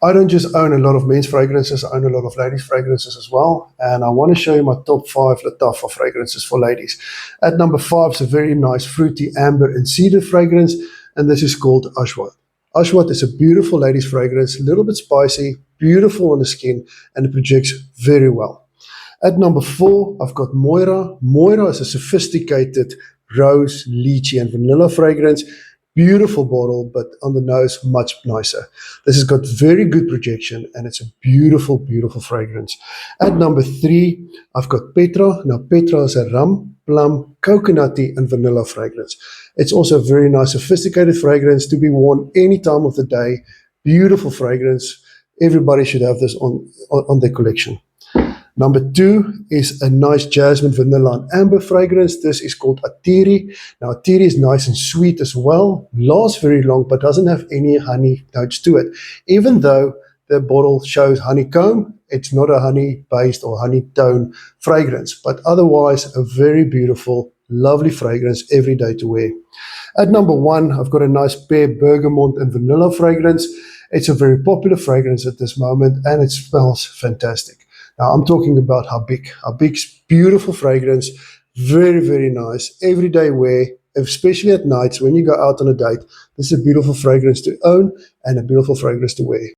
I don't just own a lot of men's fragrances, I own a lot of ladies' fragrances as well. And I want to show you my top 5 Lattafa fragrances for ladies. At number 5 is a very nice fruity amber and cedar fragrance, and this is called Ashwat. Ashwat is a beautiful ladies' fragrance, a little bit spicy, beautiful on the skin, and it projects very well. At number 4, I've got Moira. Moira is a sophisticated rose, lychee, and vanilla fragrance. Beautiful bottle, but on the nose, much nicer. This has got very good projection, and it's a beautiful, beautiful fragrance. At number 3, I've got Petra. Now, Petra is a rum, plum, coconutty, and vanilla fragrance. It's also a very nice, sophisticated fragrance to be worn any time of the day. Beautiful fragrance. Everybody should have this on their collection. Number 2 is a nice jasmine, vanilla, and amber fragrance. This is called Atiri. Now, Atiri is nice and sweet as well, lasts very long, but doesn't have any honey notes to it. Even though the bottle shows honeycomb, it's not a honey-based or honey tone fragrance, but otherwise a very beautiful, lovely fragrance every day to wear. At number 1, I've got a nice pear, bergamot, and vanilla fragrance. It's a very popular fragrance at this moment, and it smells fantastic. Now, I'm talking about Habik. Habik's beautiful fragrance, very, very nice, everyday wear, especially at nights when you go out on a date. This is a beautiful fragrance to own and a beautiful fragrance to wear.